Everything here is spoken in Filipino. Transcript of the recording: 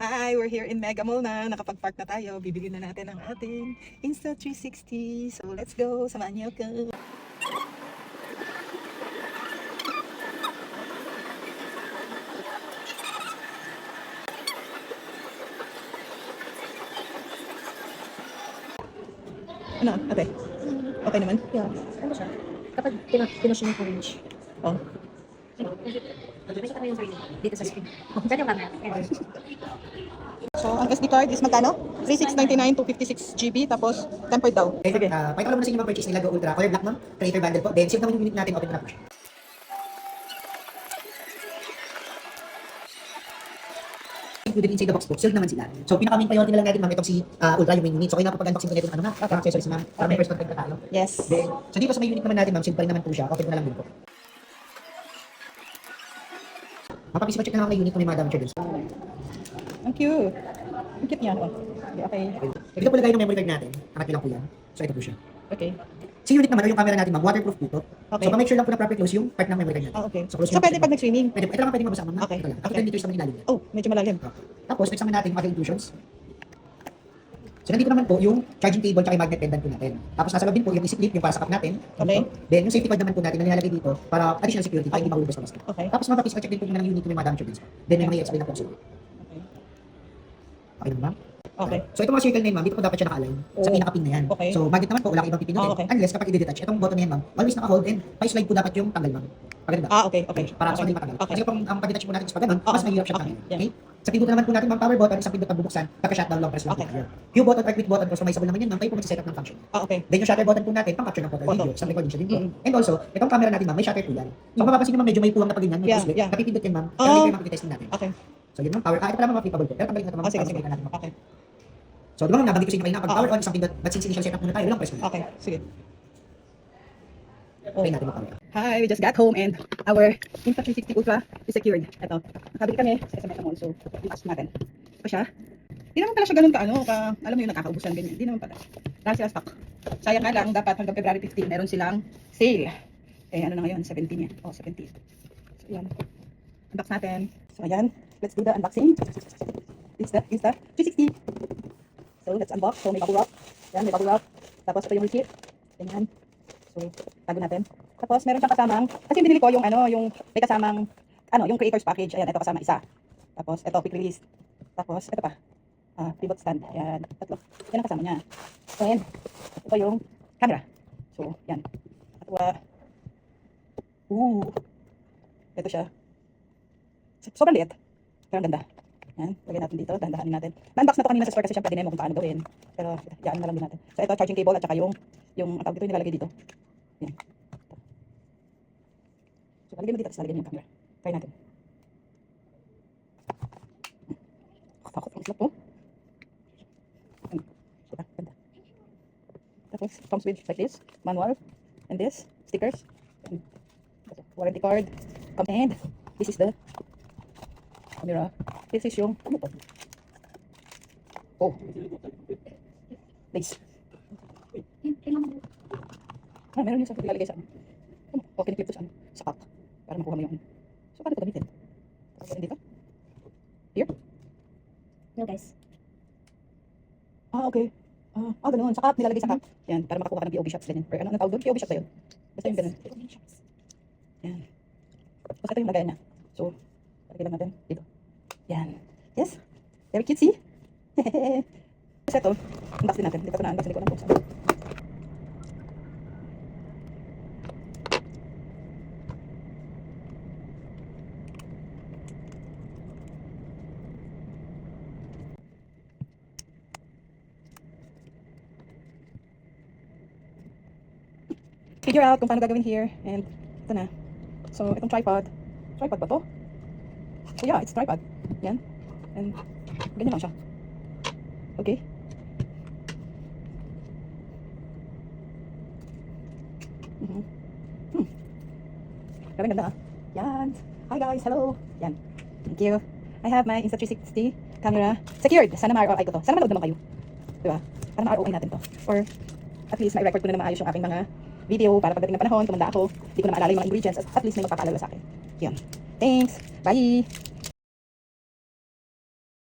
Hi, we're here in Mega Mall na. Nakapag-park na tayo. Bibili na natin ang ating Insta360. So, let's go. Samahan niyo ko. Ano, ate? Okay naman? Yeah. Ano siya? Kapag pinush mo yung range. Oh. May kita mo yung screen dito sa screen. Saan yung camera? Ayan. So, ang SD card is magkano? 3699 256 GB, tapos tempered daw. Okay, Sige. pakita ko lang muna sa inyo mga purchase nila Go Ultra Color Black ma'am, Creator Bundle po. Then, save naman yung unit natin, open ko na po siya. Included inside the box po, sealed naman sila. So, pinaka-main priority na lang natin ma'am, itong si Ultra yung main unit. So, kayo na pag-unboxing ko na itong ano nga, accessories ma'am, para may first contact na tayo. Yes. Then, so dito sa may unit naman natin ma'am, sealed pa rin naman po siya, open ko na lang din po. Mapapisipa check na lang ang unit kung may mga damage din. Ang cute. Ang cute niya. Oh. Okay. Ito po lagay yung memory card natin, hanap nyo lang po yan. So, ito po siya. Okay. Si unit naman, o yung camera natin ma'am, waterproof po to. Okay. So, pa-make sure lang po na proper close yung part ng memory card natin. Ah, okay. So, close So, yung pwede pag nag-swimming? Pwede po. Ito lang pwede mabasa ma'am. Okay. Ito lang. Up to Okay. 10 liters naman yung ilalim. Oh, medyo malalim. Tapos, next naman natin yung ating inclusions. So, nandito naman po yung charging cable at magnet pendant po natin. Tapos, nasa loob din po yung easy clip, yung para sa cup natin. Okay. Then, yung safety card naman po natin na nilalagay dito para additional security, para hindi mahulog basta basta. Okay. Tapos, mapapis check din po muna ng unit kung may mga damage bins. Then, may mga i-explain na po sa Okay. Okay naman ma'am? Okay. So, itong mga circle na yun ma'am, dito po dapat siya naka-align sa Oh. pinaka-pin na yan. Okay. So, magnet naman po, wala kang ibang pipindutin. Okay. Unless kapag i-detach, itong button na yan ma'am, always naka-hold and pa-slide po dapat yung tanggal ma'am. Paganda. Ah, okay. Okay. Para sa Okay. hindi matanggal. Okay. Kasi kung ang pag-detach po natin is pag ganun, mas Okay. mahirap siya Okay. tanggalin. Yeah. Okay? Sa pindutan naman po natin ma'am, power button, isang pindot na bubuksan, pagka-shutdown long press lang Okay. po tayo. Q button or quit button, customizable naman yan ma'am, kayo po mag-set up ng function. Ah, okay. Then yung shutter button po natin, pang-capture ng photo or Photo. video, sa recording siya din po. Mm. And also, itong camera natin ma'am, may shutter po yan. So kung mapapansin nyo ma'am, medyo may puwang na pag-ganyan, may Yeah, puslit. yeah. Napipindot yan ma'am, Oh. pero hindi kayo makikitesting natin. Okay. So yun ma'am, power, ito pala ma'am, flipable po. Pero tanggalin na ito ma'am, Ah, sige, para sige. makita natin ma'am. Okay. So di ba ma'am, nabanggit ko sa inyo kanina, pag Oo. power on, isang pindot, but since initial setup muna tayo, walang press muna. Okay. Sige. Try natin mag-power. Hi, we just got home and our Insta360 Ultra is secured. Ito. Nakabili kami sa Mega Mall. So, i-pass natin. Ito siya. Hindi naman pala siya ganun alam mo yung nakakaubusan ganyan. Hindi naman pala. Dahil sila stock. Sayang nga lang, dapat hanggang February 15, meron silang sale. Eh, ano na ngayon? 17 yan. Oh, 17. So, yan. Unbox natin. So, ayan. Let's do the unboxing. Insta360. So, let's unbox. So, may bubble wrap. Yan, may bubble wrap. Tapos, ito yung receipt. Ganyan. So, tago natin. Tapos, meron siyang kasamang, kasi binili ko yung may kasamang, yung creators package. Ayan, ito kasama isa. Tapos, ito, quick release. Tapos, ito pa. Pivot stand. Ayan, tatlo. Yan ang kasama niya. And, ito yung camera. So, yan. At, ito siya. Sobrang liit. Pero ang ganda. Yan, lagay natin dito. Dahan-dahanin natin. Na-unbox na to kanina sa store kasi syempre dinemo kung paano gawin. Pero, yan na lang din natin. So, ito, charging cable at saka yung ang tawag dito, nilalagay dito. Yan. So, lalagay mo dito, tapos lalagay mo yung camera. Try natin. Takot, ang slap po. Diba? Ganda. Tapos, comes with like this, manual, and this, stickers, and warranty card, and this is the camera. This is yung, ano to? Oh. Lace. Meron yung sa ilalagay sa ano. Okay, clip to sa ano. Sa cup. Para makuha mo yung ano. So, paano ito gamitin? Gamitin dito? Here? No guys. Okay. Ganun. Sa cup. Nilalagay sa cup. Yan. Para makakuha ka ng POV shots. Ganyan. Or ano tawag doon? POV shots ba yun? Basta yung ganun. Yan. Tapos ito yung lagayan niya. So, lagay lang natin dito. Yan. Yes. Very cutesy. Kasi ito, unbox din natin. Hindi pa ito na-unbox. Hindi ko na buksan. Figure out kung paano gagawin here. And ito na. So, itong tripod. Tripod ba to? So, yeah, it's tripod. Yan. And ganyan lang siya. Okay. Grabe ganda ah. Yan. Hi guys, hello. Yan. Thank you. I have my Insta360 camera secured. Sana ma-ROI ko to. Sana manood naman kayo. Diba? Para ma-ROI natin to. Or at least ma-record ko na maayos yung aking mga video para pagdating ng panahon, tumanda ako, hindi ko na maalala yung mga ingredients, at least may magpapaalala sa akin. Yan. Thanks. Bye.